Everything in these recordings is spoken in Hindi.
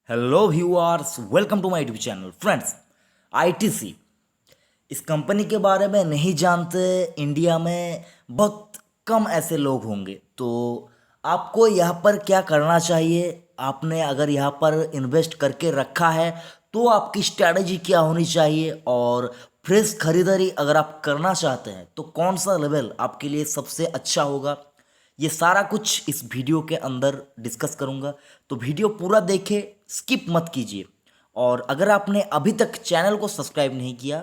Hello viewers, welcome to my YouTube channel. Friends, ITC इस कंपनी के बारे में नहीं जानते इंडिया में बहुत कम ऐसे लोग होंगे। तो आपको यहाँ पर क्या करना चाहिए, आपने अगर यहाँ पर इन्वेस्ट करके रखा है तो आपकी स्ट्रैटेजी क्या होनी चाहिए, और फ्रेश खरीदारी अगर आप करना चाहते हैं तो कौन सा लेवल आपके लिए सबसे अच्छा होगा, ये सारा कुछ इस वीडियो के अंदर डिस्कस करूंगा। तो वीडियो पूरा देखें, स्किप मत कीजिए। और अगर आपने अभी तक चैनल को सब्सक्राइब नहीं किया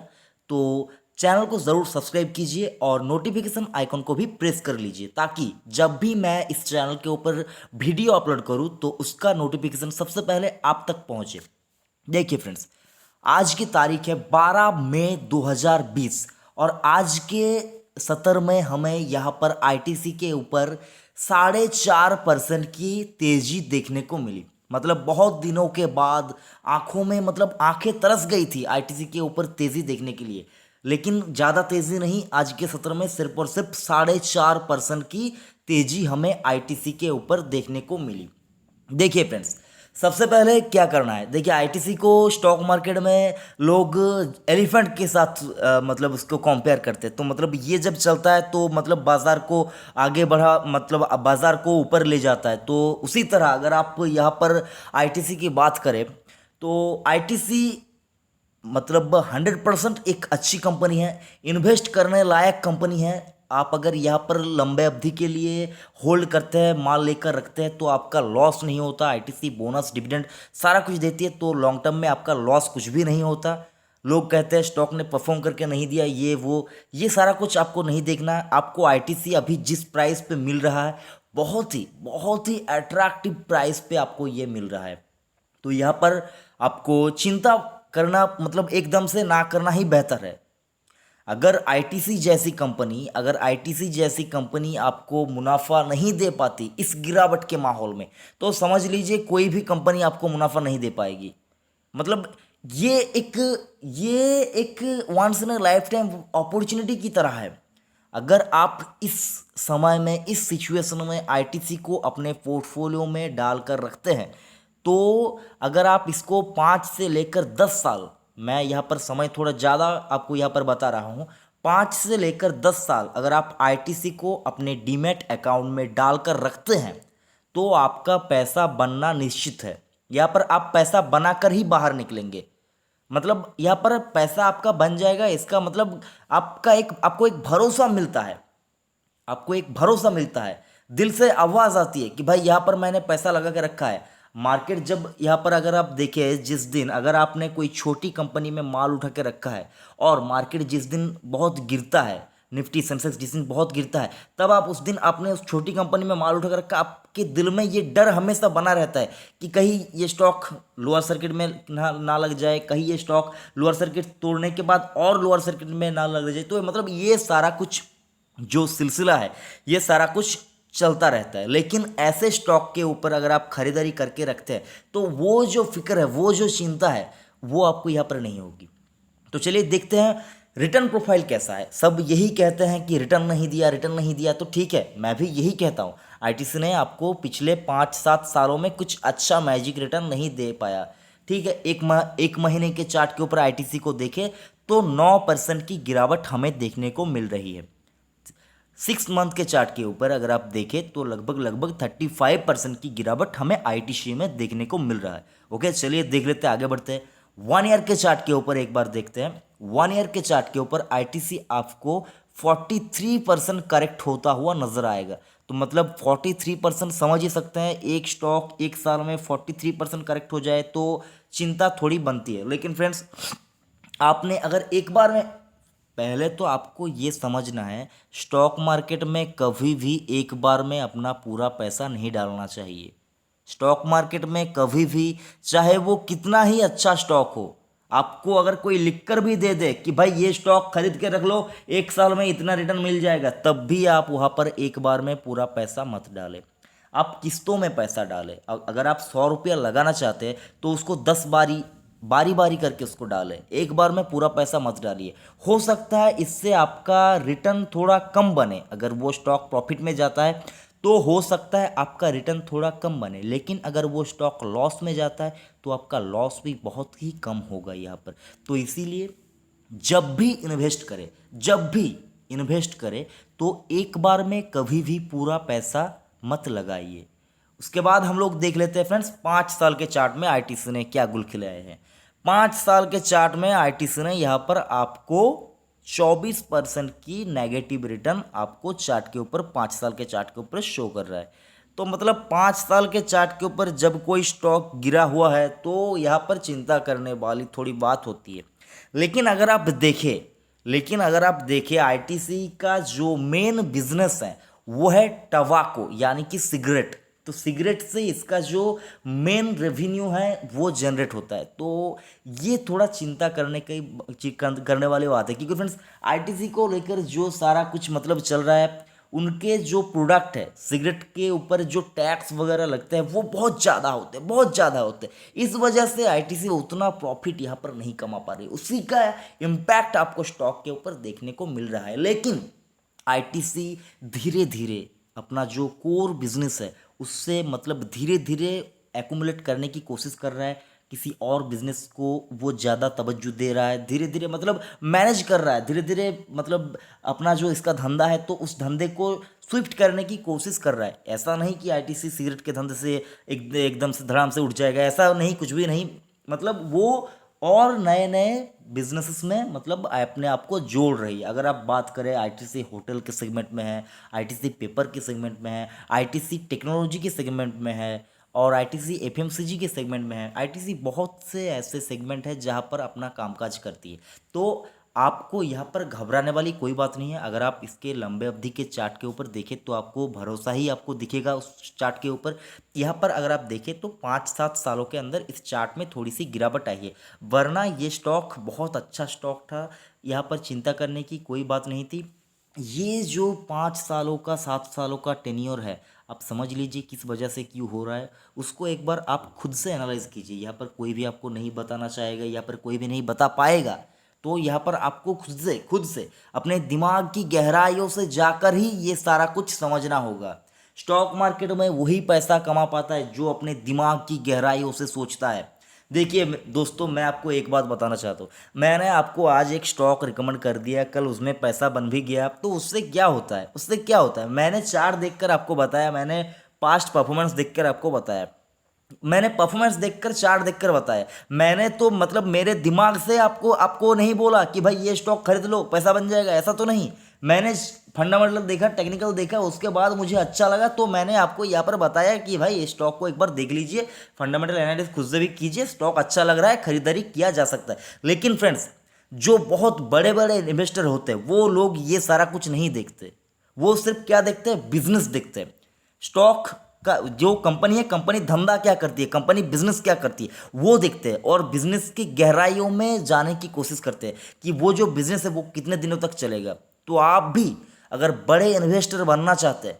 तो चैनल को ज़रूर सब्सक्राइब कीजिए और नोटिफिकेशन आइकन को भी प्रेस कर लीजिए, ताकि जब भी मैं इस चैनल के ऊपर वीडियो अपलोड करूं तो उसका नोटिफिकेशन सबसे पहले आप तक पहुंचे। देखिए फ्रेंड्स, आज की तारीख है 12 मई 2020 और आज के सत्र में हमें यहाँ पर आईटीसी के ऊपर 4.5% की तेजी देखने को मिली। मतलब बहुत दिनों के बाद आंखों में आंखें तरस गई थी आईटीसी के ऊपर तेजी देखने के लिए, लेकिन ज़्यादा तेजी नहीं। आज के सत्र में सिर्फ और सिर्फ 4.5% की तेजी हमें आईटीसी के ऊपर देखने को मिली। देखिए फ्रेंड्स, सबसे पहले क्या करना है। देखिए, आईटीसी को स्टॉक मार्केट में लोग एलिफेंट के साथ उसको कंपेयर करते हैं। तो ये जब चलता है तो बाजार को आगे बढ़ा, बाजार को ऊपर ले जाता है। तो उसी तरह अगर आप यहाँ पर आईटीसी की बात करें तो आईटीसी 100% एक अच्छी कंपनी है, इन्वेस्ट करने लायक कंपनी है। आप अगर यहाँ पर लंबे अवधि के लिए होल्ड करते हैं, माल लेकर रखते हैं, तो आपका लॉस नहीं होता। आईटीसी बोनस, डिविडेंड सारा कुछ देती है, तो लॉन्ग टर्म में आपका लॉस कुछ भी नहीं होता। लोग कहते हैं स्टॉक ने परफॉर्म करके नहीं दिया, ये सारा कुछ आपको नहीं देखना है। आपको आईटीसी अभी जिस प्राइस पे मिल रहा है, बहुत ही अट्रैक्टिव प्राइस पे आपको ये मिल रहा है। तो यहाँ पर आपको चिंता करना एकदम से ना करना ही बेहतर है। अगर आईटीसी जैसी कंपनी आपको मुनाफा नहीं दे पाती इस गिरावट के माहौल में, तो समझ लीजिए कोई भी कंपनी आपको मुनाफा नहीं दे पाएगी। मतलब ये एक ये एक once in a lifetime opportunity की तरह है। अगर आप इस समय में, इस सिचुएशन में आईटीसी को अपने पोर्टफोलियो में डालकर रखते हैं, तो अगर आप इसको 5 से लेकर 10 साल, मैं यहाँ पर समय थोड़ा ज़्यादा आपको यहाँ पर बता रहा हूँ, 5 से लेकर 10 साल अगर आप आईटीसी को अपने डीमैट अकाउंट में डालकर रखते हैं तो आपका पैसा बनना निश्चित है। यहाँ पर आप पैसा बनाकर ही बाहर निकलेंगे। यहाँ पर पैसा आपका बन जाएगा, इसका आपको एक भरोसा मिलता है। दिल से आवाज़ आती है कि भाई यहाँ पर मैंने पैसा लगा के रखा है। मार्केट जब यहाँ पर अगर आप देखें, जिस दिन अगर आपने कोई छोटी कंपनी में माल उठा के रखा है और मार्केट जिस दिन बहुत गिरता है, निफ्टी सेंसेक्स जिस दिन बहुत गिरता है, तब आप उस दिन आपने उस छोटी कंपनी में माल उठा कर रखा, आपके दिल में ये डर हमेशा बना रहता है कि कहीं ये स्टॉक लोअर सर्किट में ना लग जाए, कहीं ये स्टॉक लोअर सर्किट तोड़ने के बाद और लोअर सर्किट में ना लग जाए। तो ये सारा कुछ जो सिलसिला है, ये सारा कुछ चलता रहता है। लेकिन ऐसे स्टॉक के ऊपर अगर आप खरीदारी करके रखते हैं तो वो जो फिक्र है, वो जो चिंता है, वो आपको यहाँ पर नहीं होगी। तो चलिए देखते हैं रिटर्न प्रोफाइल कैसा है। सब यही कहते हैं कि रिटर्न नहीं दिया, तो ठीक है, मैं भी यही कहता हूँ। आईटीसी ने आपको पिछले 5-7 सालों में कुछ अच्छा मैजिक रिटर्न नहीं दे पाया। ठीक है, एक महीने के चार्ट के ऊपर आईटीसी को देखें तो 9% की गिरावट हमें देखने को मिल रही है। 6 मंथ के चार्ट के ऊपर अगर आप देखें तो लगभग 35% की गिरावट हमें आईटीसी में देखने को मिल रहा है। ओके, चलिए देख लेते हैं, आगे बढ़ते हैं। 1 ईयर के चार्ट के ऊपर एक बार देखते हैं। 1 ईयर के चार्ट के ऊपर आईटीसी आपको 43% करेक्ट होता हुआ नजर आएगा। तो 43% समझ ही सकते हैं, एक स्टॉक एक साल में 43% करेक्ट हो जाए तो चिंता थोड़ी बनती है। लेकिन फ्रेंड्स, आपने अगर एक बार में, पहले तो आपको ये समझना है, स्टॉक मार्केट में कभी भी एक बार में अपना पूरा पैसा नहीं डालना चाहिए। स्टॉक मार्केट में कभी भी, चाहे वो कितना ही अच्छा स्टॉक हो, आपको अगर कोई लिखकर भी दे दे कि भाई ये स्टॉक खरीद के रख लो, एक साल में इतना रिटर्न मिल जाएगा, तब भी आप वहाँ पर एक बार में पूरा पैसा मत डालें। आप किस्तों में पैसा डालें। अगर आप 100 रुपया लगाना चाहते हैं तो उसको 10 बारी बारी करके उसको डालें, एक बार में पूरा पैसा मत डालिए। हो सकता है इससे आपका रिटर्न थोड़ा कम बने। अगर वो स्टॉक प्रॉफिट में जाता है तो हो सकता है आपका रिटर्न थोड़ा कम बने, लेकिन अगर वो स्टॉक लॉस में जाता है तो आपका लॉस भी बहुत ही कम होगा यहाँ पर। तो इसीलिए जब भी इन्वेस्ट करें तो एक बार में कभी भी पूरा पैसा मत लगाइए। उसके बाद हम लोग देख लेते हैं फ्रेंड्स 5 साल के चार्ट में आईटीसी ने क्या गुल खिलाए हैं। 5 साल के चार्ट में आईटीसी ने यहाँ पर आपको 24% की नेगेटिव रिटर्न आपको चार्ट के ऊपर 5 साल के चार्ट के ऊपर शो कर रहा है। तो मतलब 5 साल के चार्ट के ऊपर जब कोई स्टॉक गिरा हुआ है तो यहाँ पर चिंता करने वाली थोड़ी बात होती है। लेकिन अगर आप देखें आईटीसी का जो मेन बिजनेस है वो है टबाको यानी कि सिगरेट। तो सिगरेट से इसका जो मेन रेवेन्यू है वो जनरेट होता है। तो ये थोड़ा चिंता करने वाली बात है, क्योंकि फ्रेंड्स आईटीसी को लेकर जो सारा कुछ मतलब चल रहा है, उनके जो प्रोडक्ट है सिगरेट के ऊपर जो टैक्स वगैरह लगते हैं वो बहुत ज़्यादा होते हैं। इस वजह से आईटीसी उतना प्रॉफिट यहाँ पर नहीं कमा पा रही, उसी का इम्पैक्ट आपको स्टॉक के ऊपर देखने को मिल रहा है। लेकिन आईटीसी धीरे धीरे अपना जो कोर बिजनेस है उससे मतलब धीरे धीरे एक्यूमुलेट करने की कोशिश कर रहा है, किसी और बिजनेस को वो ज़्यादा तवज्जो दे रहा है, धीरे धीरे मतलब मैनेज कर रहा है, धीरे धीरे मतलब अपना जो इसका धंधा है तो उस धंधे को स्विफ्ट करने की कोशिश कर रहा है। ऐसा नहीं कि आईटीसी सिगरेट के धंधे से एकदम से धड़ाम से उठ जाएगा, ऐसा नहीं, कुछ भी नहीं। मतलब वो और नए नए बिजनेसेस में मतलब अपने आप को जोड़ रही है। अगर आप बात करें आईटीसी होटल के सेगमेंट में है, आईटीसी पेपर के सेगमेंट में है, आईटीसी टेक्नोलॉजी के सेगमेंट में है और आईटीसी एफएमसीजी के सेगमेंट में है। आईटीसी बहुत से ऐसे सेगमेंट है जहां पर अपना कामकाज करती है। तो आपको यहाँ पर घबराने वाली कोई बात नहीं है। अगर आप इसके लंबे अवधि के चार्ट के ऊपर देखें तो आपको भरोसा ही आपको दिखेगा उस चार्ट के ऊपर। यहाँ पर अगर आप देखें तो 5-7 सालों के अंदर इस चार्ट में थोड़ी सी गिरावट आई है, वरना ये स्टॉक बहुत अच्छा स्टॉक था, यहाँ पर चिंता करने की कोई बात नहीं थी। ये जो 5 सालों का 7 सालों का टेन्योर है, आप समझ लीजिए किस वजह से क्यों हो रहा है, उसको एक बार आप खुद से एनालाइज कीजिए। यहाँ पर कोई भी आपको नहीं बताना चाहेगा, यहाँ पर कोई भी नहीं बता पाएगा। तो यहाँ पर आपको खुद से अपने दिमाग की गहराइयों से जाकर ही ये सारा कुछ समझना होगा। स्टॉक मार्केट में वही पैसा कमा पाता है जो अपने दिमाग की गहराइयों से सोचता है। देखिए दोस्तों, मैं आपको एक बात बताना चाहता हूँ। मैंने आपको आज एक स्टॉक रिकमेंड कर दिया, कल उसमें पैसा बन भी गया, तो उससे क्या होता है मैंने चार्ट देखकर आपको बताया, मैंने पास्ट परफॉर्मेंस देखकर आपको बताया, मैंने परफॉर्मेंस देखकर चार्ट देखकर बताया। मैंने तो मतलब मेरे दिमाग से आपको नहीं बोला कि भाई ये स्टॉक खरीद लो पैसा बन जाएगा, ऐसा तो नहीं। मैंने फंडामेंटल देखा, टेक्निकल देखा, उसके बाद मुझे अच्छा लगा तो मैंने आपको यहाँ पर बताया कि भाई ये स्टॉक को एक बार देख लीजिए, फंडामेंटल एनालिसिस खुद से भी कीजिए, स्टॉक अच्छा लग रहा है, खरीदारी किया जा सकता है। लेकिन फ्रेंड्स, जो बहुत बड़े बड़े इन्वेस्टर होते हैं वो लोग ये सारा कुछ नहीं देखते। वो सिर्फ क्या देखते हैं, बिजनेस देखते हैं। स्टॉक का जो कंपनी है, कंपनी धंधा क्या करती है, कंपनी बिजनेस क्या करती है वो देखते हैं, और बिजनेस की गहराइयों में जाने की कोशिश करते हैं कि वो जो बिजनेस है वो कितने दिनों तक चलेगा। तो आप भी अगर बड़े इन्वेस्टर बनना चाहते हैं,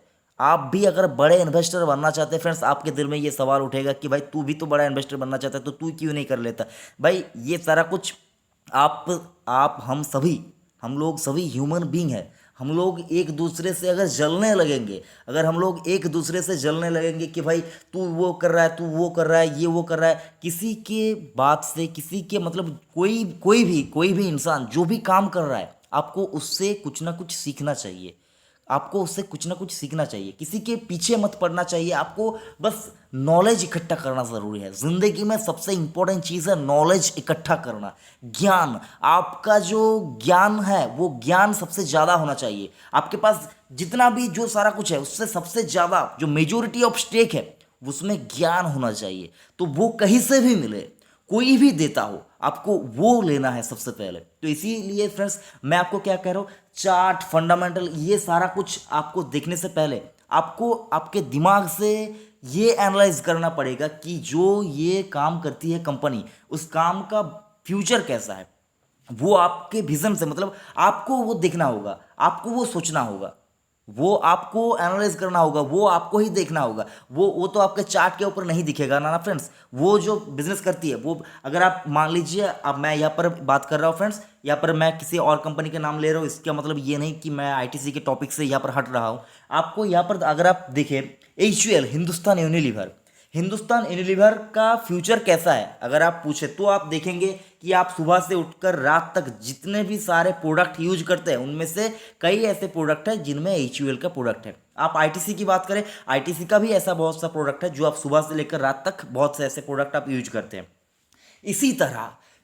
फ्रेंड्स, आपके दिल में ये सवाल उठेगा कि भाई तू भी तो बड़ा इन्वेस्टर बनना चाहता है तो तू क्यों नहीं कर लेता। भाई ये सारा कुछ आप हम लोग सभी ह्यूमन बीइंग है। हम लोग एक दूसरे से अगर जलने लगेंगे, कि भाई तू वो कर रहा है, तू वो कर रहा है, ये वो कर रहा है, किसी के बात से, किसी के मतलब कोई भी इंसान जो भी काम कर रहा है, आपको उससे कुछ ना कुछ सीखना चाहिए। किसी के पीछे मत पड़ना चाहिए। आपको बस नॉलेज इकट्ठा करना ज़रूरी है। ज़िंदगी में सबसे इंपॉर्टेंट चीज़ है नॉलेज इकट्ठा करना, ज्ञान। आपका जो ज्ञान है वो ज्ञान सबसे ज़्यादा होना चाहिए। आपके पास जितना भी जो सारा कुछ है उससे सबसे ज़्यादा जो मेजोरिटी ऑफ स्टेक है उसमें ज्ञान होना चाहिए। तो वो कहीं से भी मिले, कोई भी देता हो, आपको वो लेना है सबसे पहले। तो इसीलिए फ्रेंड्स, मैं आपको क्या कह रहा हूँ, चार्ट, फंडामेंटल, ये सारा कुछ आपको देखने से पहले आपको आपके दिमाग से ये एनालाइज करना पड़ेगा कि जो ये काम करती है कंपनी, उस काम का फ्यूचर कैसा है। वो आपके विजन से मतलब आपको वो देखना होगा, आपको वो सोचना होगा। वो आपको एनालाइज करना होगा, वो आपको ही देखना होगा। वो तो आपके चार्ट के ऊपर नहीं दिखेगा ना फ्रेंड्स। वो जो बिजनेस करती है वो, अगर आप मान लीजिए, अब मैं यहाँ पर बात कर रहा हूँ फ्रेंड्स, यहाँ पर मैं किसी और कंपनी के नाम ले रहा हूँ, इसका मतलब ये नहीं कि मैं आईटीसी के टॉपिक से यहाँ पर हट रहा हूँ। आपको यहाँ पर अगर आप देखें, HUL, Hindustan Unilever, Hindustan Unilever का फ्यूचर कैसा है अगर आप पूछे, तो आप देखेंगे कि आप सुबह से उठकर रात तक जितने भी सारे प्रोडक्ट यूज करते हैं, उनमें से कई ऐसे प्रोडक्ट हैं जिनमें एचयूएल का प्रोडक्ट है। आप आईटीसी की बात करें, आईटीसी का भी ऐसा बहुत सा प्रोडक्ट है जो आप सुबह से लेकर रात तक बहुत से ऐसे प्रोडक्ट आप यूज करते हैं।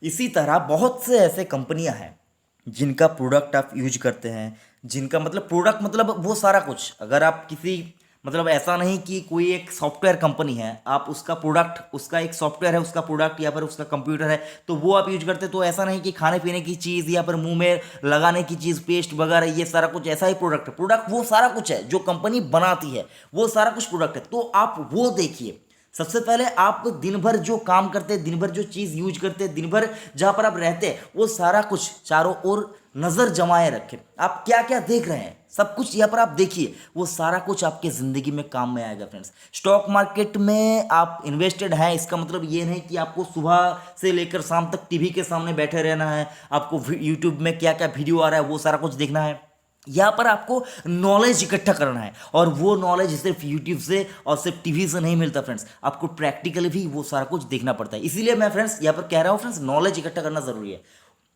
इसी तरह बहुत से ऐसे कंपनियां हैं जिनका प्रोडक्ट आप यूज करते हैं, जिनका मतलब प्रोडक्ट मतलब वो सारा कुछ, अगर आप किसी मतलब ऐसा नहीं कि कोई एक सॉफ्टवेयर कंपनी है, आप उसका प्रोडक्ट, उसका एक सॉफ्टवेयर है, उसका प्रोडक्ट या फिर उसका कंप्यूटर है तो वो आप यूज करते, तो ऐसा नहीं कि खाने पीने की चीज़ या फिर मुंह में लगाने की चीज़, पेस्ट वगैरह, ये सारा कुछ ऐसा ही प्रोडक्ट है। प्रोडक्ट वो सारा कुछ है जो कंपनी बनाती है, वो सारा कुछ प्रोडक्ट है। तो आप वो देखिए, सबसे पहले आप दिन भर जो काम करते हैं, दिन भर जो चीज़ यूज करते हैं, दिन भर जहाँ पर आप रहते हैं, वो सारा कुछ चारों ओर नज़र जमाए रखें। आप क्या क्या देख रहे हैं, सब कुछ यहाँ पर आप देखिए, वो सारा कुछ आपके ज़िंदगी में काम में आएगा फ्रेंड्स। स्टॉक मार्केट में आप इन्वेस्टेड हैं, इसका मतलब ये नहीं कि आपको सुबह से लेकर शाम तक टीवी के सामने बैठे रहना है, आपको यूट्यूब में क्या क्या वीडियो आ रहा है वो सारा कुछ देखना है। यहाँ पर आपको नॉलेज इकट्ठा करना है, और वो नॉलेज सिर्फ यूट्यूब से और सिर्फ टीवी से नहीं मिलता फ्रेंड्स, आपको प्रैक्टिकली भी वो सारा कुछ देखना पड़ता है। इसीलिए मैं फ्रेंड्स यहाँ पर कह रहा हूँ फ्रेंड्स, नॉलेज इकट्ठा करना ज़रूरी है।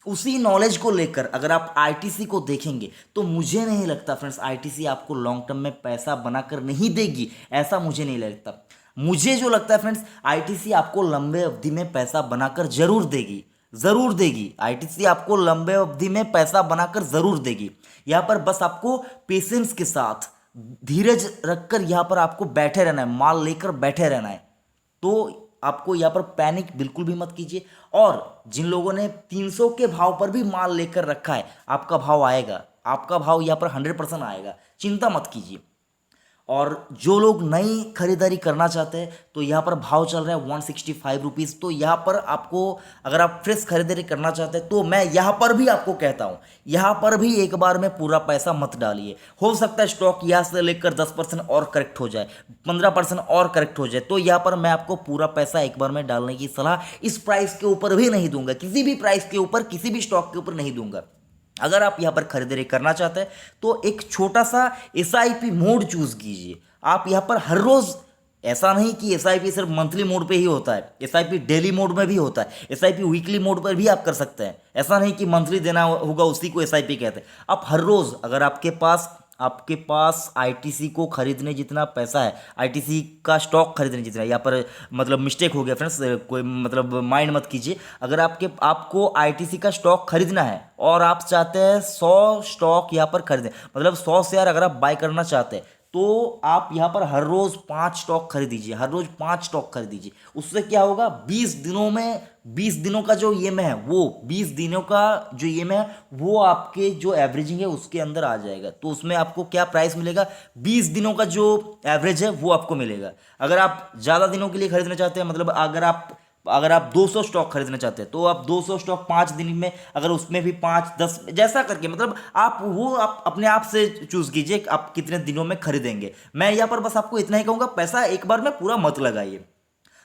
उसी नॉलेज को लेकर अगर आप आईटीसी को देखेंगे तो मुझे नहीं लगता फ्रेंड्स आईटीसी आपको लॉन्ग टर्म में पैसा बनाकर नहीं देगी, ऐसा मुझे नहीं लगता। मुझे जो लगता है फ्रेंड्स, आईटीसी आपको लंबे अवधि में पैसा बनाकर जरूर देगी, जरूर देगी। आईटीसी आपको लंबे अवधि में पैसा बनाकर जरूर देगी। यहाँ पर बस आपको पेशेंस के साथ, धीरज रखकर यहाँ पर आपको बैठे रहना है, माल लेकर बैठे रहना है। तो आपको यहाँ पर पैनिक बिल्कुल भी मत कीजिए। और जिन लोगों ने 300 के भाव पर भी माल लेकर रखा है, आपका भाव आएगा, आपका भाव यहाँ पर 100% आएगा, चिंता मत कीजिए। और जो लोग नई खरीदारी करना चाहते हैं तो यहाँ पर भाव चल रहा है 165 रुपीज़। तो यहाँ पर आपको, अगर आप फ्रेश खरीदारी करना चाहते हैं तो मैं यहाँ पर भी आपको कहता हूँ, यहाँ पर भी एक बार में पूरा पैसा मत डालिए। हो सकता है स्टॉक यहाँ से लेकर 10% और करेक्ट हो जाए, 15% और करेक्ट हो जाए, तो यहाँ पर मैं आपको पूरा पैसा एक बार में डालने की सलाह इस प्राइस के ऊपर भी नहीं दूंगा, किसी भी प्राइस के ऊपर, किसी भी स्टॉक के ऊपर नहीं दूंगा। अगर आप यहाँ पर खरीदारी करना चाहते हैं तो एक छोटा सा एसआईपी मोड चूज कीजिए। आप यहाँ पर हर रोज, ऐसा नहीं कि एसआईपी सिर्फ मंथली मोड पे ही होता है, एसआईपी डेली मोड में भी होता है, एसआईपी वीकली मोड पर भी आप कर सकते हैं। ऐसा नहीं कि मंथली देना होगा उसी को एसआईपी कहते हैं। आप हर रोज, अगर आपके पास आईटीसी को खरीदने जितना पैसा है, आईटीसी का स्टॉक खरीदने जितना, यहाँ पर मतलब मिस्टेक हो गया फ्रेंड्स, कोई मतलब माइंड मत कीजिए। अगर आपको आईटीसी का स्टॉक खरीदना है और आप चाहते हैं 100 स्टॉक यहाँ पर खरीदें, मतलब 100 शेयर अगर आप बाय करना चाहते हैं, तो आप यहाँ पर हर रोज 5 स्टॉक खरीदीजिए, हर रोज 5 स्टॉक खरीदीजिए। उससे क्या होगा, 20 दिनों में, 20 दिनों का जो ईएमआई है, वो 20 दिनों का जो ईएमआई है वो आपके जो एवरेजिंग है उसके अंदर आ जाएगा। तो उसमें आपको क्या प्राइस मिलेगा, 20 दिनों का जो एवरेज है वो आपको मिलेगा। अगर आप ज़्यादा दिनों के लिए खरीदना चाहते हैं, मतलब अगर आप 200 स्टॉक खरीदना चाहते हैं तो आप 200 स्टॉक 5 दिन में, अगर उसमें भी 5 10 जैसा करके, मतलब आप अपने आप से चूज कीजिए कि आप कितने दिनों में खरीदेंगे। मैं यहाँ पर बस आपको इतना ही कहूँगा, पैसा एक बार में पूरा मत लगाइए।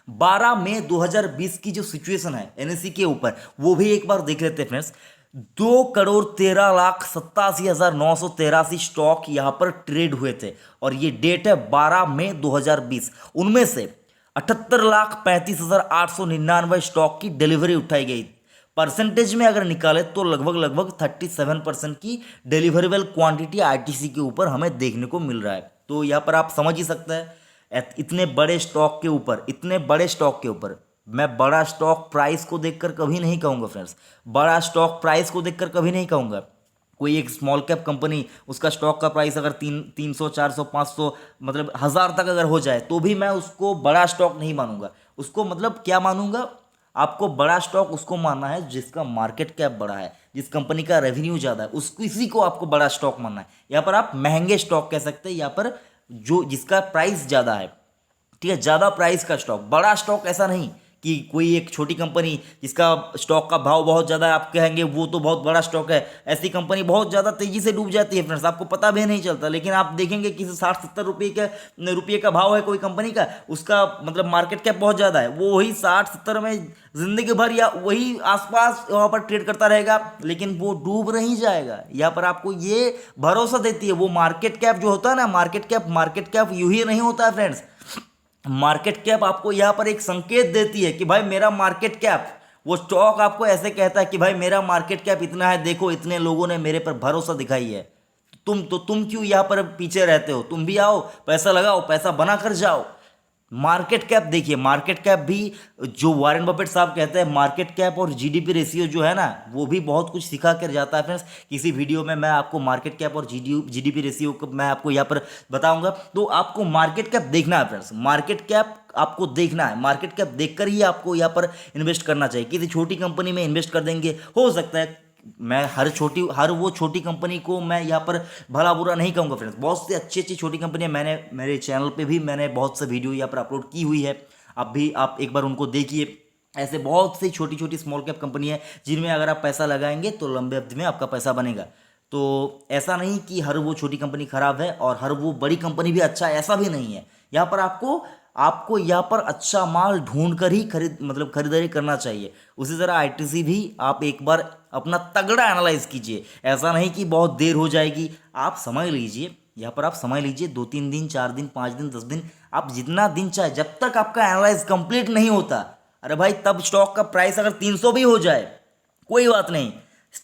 12 मई 2020 की जो सिचुएशन है एनएससी के ऊपर, वो भी एक बार देख लेते हैं फ्रेंड्स। 2,13,87,983 स्टॉक यहाँ पर ट्रेड हुए थे, और ये डेट है 12 मई 2020। उनमें से 78,35,899 स्टॉक की डिलीवरी उठाई गई। परसेंटेज में अगर निकाले तो लगभग 37% की डिलीवरेबल क्वांटिटी आईटीसी के ऊपर हमें देखने को मिल रहा है। तो यहाँ पर आप समझ ही सकते हैं, इतने बड़े स्टॉक के ऊपर मैं बड़ा स्टॉक प्राइस को देखकर कभी नहीं कहूँगा फ्रेंड्स, बड़ा स्टॉक प्राइस को देखकर कभी नहीं कहूँगा। कोई एक स्मॉल कैप कंपनी, उसका स्टॉक का प्राइस अगर 300 400 500 मतलब 1000 तक अगर हो जाए तो भी मैं उसको बड़ा स्टॉक नहीं मानूंगा। उसको मतलब क्या मानूंगा, आपको बड़ा स्टॉक उसको मानना है जिसका मार्केट कैप बड़ा है, जिस कंपनी का रेवेन्यू ज़्यादा है, उसको, इसी को आपको बड़ा स्टॉक मानना है। यहाँ पर आप महंगे स्टॉक कह सकते हैं, यहाँ पर जिसका प्राइस ज़्यादा है, ठीक है, ज़्यादा प्राइस का स्टॉक। बड़ा स्टॉक ऐसा नहीं कि कोई एक छोटी कंपनी जिसका स्टॉक का भाव बहुत ज़्यादा है, आप कहेंगे वो तो बहुत बड़ा स्टॉक है, ऐसी कंपनी बहुत ज़्यादा तेज़ी से डूब जाती है फ्रेंड्स, आपको पता भी नहीं चलता। लेकिन आप देखेंगे कि 60-70 रुपये का भाव है कोई कंपनी का, उसका मतलब मार्केट कैप बहुत ज़्यादा है, वो वही 60-70 में जिंदगी भर या वही आसपास वहाँ पर ट्रेड करता रहेगा, लेकिन वो डूब नहीं जाएगा। यहाँ पर आपको ये भरोसा देती है। वो मार्केट कैप जो होता है ना, मार्केट कैप यूं ही नहीं होता है फ्रेंड्स। मार्केट कैप आपको यहाँ पर एक संकेत देती है कि भाई मेरा मार्केट कैप, वो स्टॉक आपको ऐसे कहता है कि भाई मेरा मार्केट कैप इतना है, देखो इतने लोगों ने मेरे पर भरोसा दिखाई है, तुम क्यों यहाँ पर पीछे रहते हो, तुम भी आओ, पैसा लगाओ, पैसा बना कर जाओ। मार्केट कैप देखिए, मार्केट कैप भी जो वॉरेन बफेट साहब कहते हैं, मार्केट कैप और जीडीपी रेशियो जो है ना, वो भी बहुत कुछ सिखा कर जाता है फ्रेंड्स। किसी वीडियो में मैं आपको मार्केट कैप और जीडीपी रेशियो को मैं आपको यहाँ पर बताऊंगा। तो आपको मार्केट कैप देखना है फ्रेंड्स, मार्केट कैप आपको देखना है, मार्केट कैप देखकर ही आपको यहाँ पर इन्वेस्ट करना चाहिए। किसी छोटी कंपनी में इन्वेस्ट कर देंगे, हो सकता है मैं हर वो छोटी कंपनी को मैं यहाँ पर भला बुरा नहीं कहूँगा फ्रेंड्स, बहुत सी अच्छी अच्छी छोटी कंपनियाँ मैंने मेरे चैनल पे भी मैंने बहुत से वीडियो यहाँ पर अपलोड की हुई है, आप एक बार उनको देखिए। ऐसे बहुत सी छोटी छोटी स्मॉल कैप कंपनी है जिनमें अगर आप पैसा लगाएंगे तो लंबे अवधि में आपका पैसा बनेगा। तो ऐसा नहीं कि हर वो छोटी कंपनी खराब है और हर वो बड़ी कंपनी भी अच्छा है, ऐसा भी नहीं है। यहाँ पर आपको आपको यहाँ पर अच्छा माल ढूंढ कर ही खरीदारी करना चाहिए। उसी तरह आईटीसी भी आप एक बार अपना तगड़ा एनालाइज कीजिए, ऐसा नहीं कि बहुत देर हो जाएगी, आप समय लीजिए। यहाँ पर आप समय लीजिए, 2-3 दिन, 4 दिन, 5 दिन, 10 दिन, आप जितना दिन चाहे, जब तक आपका एनालाइज कंप्लीट नहीं होता। अरे भाई तब स्टॉक का प्राइस अगर 300 भी हो जाए कोई बात नहीं,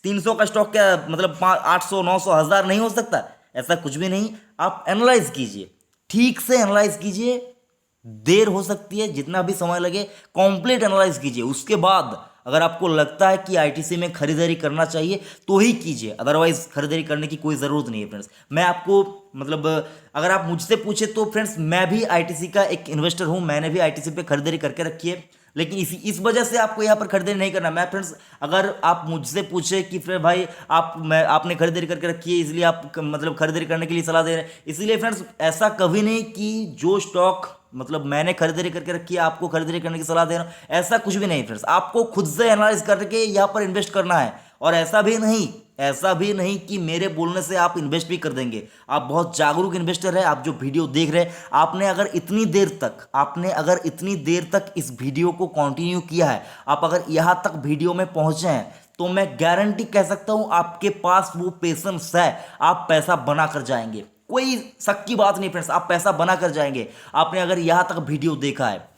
300 का स्टॉक क्या मतलब 800, 900, 1000 नहीं हो सकता, ऐसा कुछ भी नहीं। आप एनालाइज कीजिए, ठीक से एनालाइज कीजिए, देर हो सकती है, जितना भी समय लगे कंप्लीट एनालाइज कीजिए। उसके बाद अगर आपको लगता है कि आईटीसी में खरीदारी करना चाहिए तो ही कीजिए, अदरवाइज खरीदारी करने की कोई ज़रूरत नहीं है फ्रेंड्स। मैं आपको मतलब अगर आप मुझसे पूछे तो फ्रेंड्स मैं भी आईटीसी का एक इन्वेस्टर हूं, मैंने भी आईटीसी पे खरीदारी करके रखी है, लेकिन इस वजह से आपको यहाँ पर खरीदारी नहीं करना। मैं फ्रेंड्स अगर आप मुझसे पूछे कि फिर भाई आपने खरीदारी करके रखी है इसलिए आप मतलब खरीदारी करने के लिए सलाह दे रहे हैं, इसलिए फ्रेंड्स ऐसा कभी नहीं कि जो स्टॉक मतलब मैंने खरीदारी करके रखी है आपको खरीदारी करने की सलाह दे रहा हूँ, ऐसा कुछ भी नहीं फ्रेंड्स। आपको खुद से एनालाइज करके यहाँ पर इन्वेस्ट करना है, और ऐसा भी नहीं कि मेरे बोलने से आप इन्वेस्ट भी कर देंगे। आप बहुत जागरूक इन्वेस्टर है, आप जो वीडियो देख रहे हैं, आपने अगर इतनी देर तक इस वीडियो को कंटिन्यू किया है, आप अगर यहाँ तक वीडियो में पहुंचे हैं, तो मैं गारंटी कह सकता हूं आपके पास वो पेशेंस है, आप पैसा बना कर जाएंगे। कोई शक की बात नहीं फ्रेंड्स, आप पैसा बना कर जाएंगे। आपने अगर यहां तक वीडियो देखा है,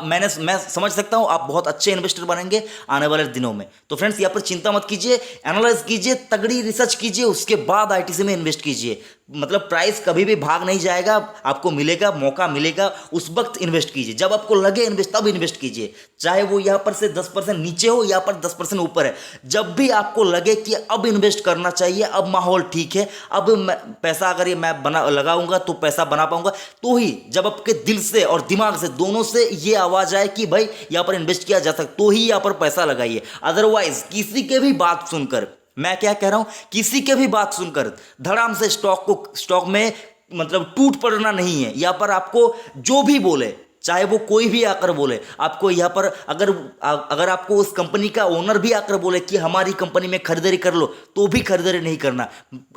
मैं समझ सकता हूं आप बहुत अच्छे इन्वेस्टर बनेंगे आने वाले दिनों में। तो फ्रेंड्स यहाँ पर चिंता मत कीजिए, एनालाइज कीजिए, तगड़ी रिसर्च कीजिए, उसके बाद आईटीसी में इन्वेस्ट कीजिए। मतलब प्राइस कभी भी भाग नहीं जाएगा, आपको मिलेगा, मौका मिलेगा, उस वक्त इन्वेस्ट कीजिए, जब आपको लगे इन्वेस्ट तब इन्वेस्ट कीजिए, चाहे वो यहाँ पर से 10% नीचे हो, यहाँ पर 10% ऊपर है। जब भी आपको लगे कि अब इन्वेस्ट करना चाहिए, अब माहौल ठीक है, अब पैसा अगर ये मैं लगाऊंगा तो पैसा बना पाऊंगा, तो ही जब आपके दिल से और दिमाग से दोनों से ये आवाज आए कि भाई यहाँ पर इन्वेस्ट किया जा सकता, तो ही यहाँ पर पैसा लगाइए। अदरवाइज किसी के भी बात सुनकर, मैं क्या कह रहा हूं, किसी के भी बात सुनकर धड़ाम से स्टॉक में मतलब टूट पड़ना नहीं है। यहाँ पर आपको जो भी बोले, चाहे वो कोई भी आकर बोले, आपको यहाँ पर अगर आपको उस कंपनी का ओनर भी आकर बोले कि हमारी कंपनी में खरीदारी कर लो, तो भी खरीदारी नहीं करना।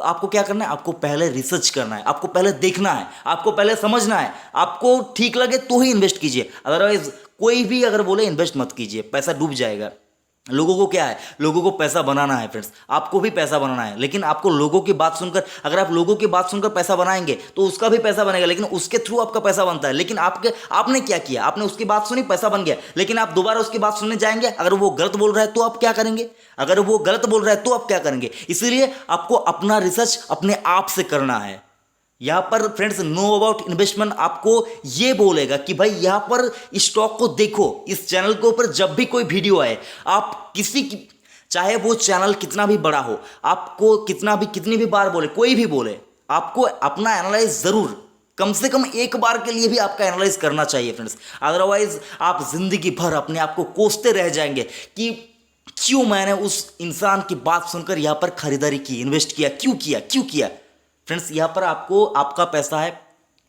आपको क्या करना है, आपको पहले रिसर्च करना है, आपको पहले देखना है, आपको पहले समझना है, आपको ठीक लगे तो ही इन्वेस्ट कीजिए। अदरवाइज कोई भी अगर बोले इन्वेस्ट मत कीजिए, पैसा डूब जाएगा। लोगों को क्या है, लोगों को पैसा बनाना है फ्रेंड्स, आपको भी पैसा बनाना है, लेकिन आपको लोगों की बात सुनकर, अगर आप लोगों की बात सुनकर पैसा बनाएंगे तो उसका भी पैसा बनेगा, लेकिन उसके थ्रू आपका पैसा बनता है। लेकिन आपने क्या किया, आपने उसकी बात सुनी, पैसा बन गया, लेकिन आप दोबारा उसकी बात सुनने जाएंगे, अगर वो गलत बोल रहा है तो आप क्या करेंगे, अगर वो गलत बोल रहा है तो आप क्या करेंगे। इसलिए आपको अपना रिसर्च अपने आप से करना है। यहाँ पर फ्रेंड्स नो अबाउट इन्वेस्टमेंट आपको ये बोलेगा कि भाई यहाँ पर स्टॉक को देखो, इस चैनल के ऊपर जब भी कोई वीडियो आए, आप चाहे वो चैनल कितना भी बड़ा हो, आपको कितनी भी बार बोले, कोई भी बोले, आपको अपना एनालाइज जरूर कम से कम एक बार के लिए भी आपका एनालाइज करना चाहिए फ्रेंड्स। अदरवाइज आप जिंदगी भर अपने आप को कोसते रह जाएंगे कि क्यों मैंने उस इंसान की बात सुनकर यहाँ पर खरीदारी की, इन्वेस्ट किया, क्यों किया। फ्रेंड्स यहाँ पर आपका पैसा है,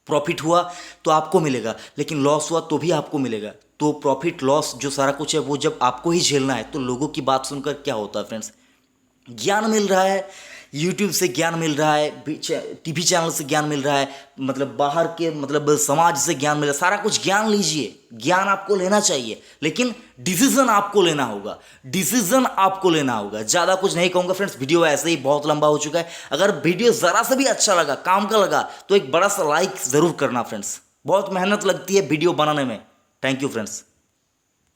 प्रॉफिट हुआ तो आपको मिलेगा, लेकिन लॉस हुआ तो भी आपको मिलेगा। तो प्रॉफिट लॉस जो सारा कुछ है वो जब आपको ही झेलना है, तो लोगों की बात सुनकर क्या होता है फ्रेंड्स? ज्ञान मिल रहा है, यूट्यूब से ज्ञान मिल रहा है, टीवी चैनल से ज्ञान मिल रहा है, मतलब बाहर के मतलब समाज से ज्ञान मिल रहा है, सारा कुछ ज्ञान लीजिए, ज्ञान आपको लेना चाहिए, लेकिन डिसीजन आपको लेना होगा, डिसीजन आपको लेना होगा। ज़्यादा कुछ नहीं कहूँगा फ्रेंड्स, वीडियो ऐसे ही बहुत लंबा हो चुका है। अगर वीडियो ज़रा सा भी अच्छा लगा, काम का लगा, तो एक बड़ा सा लाइक ज़रूर करना फ्रेंड्स, बहुत मेहनत लगती है वीडियो बनाने में। Thank you friends.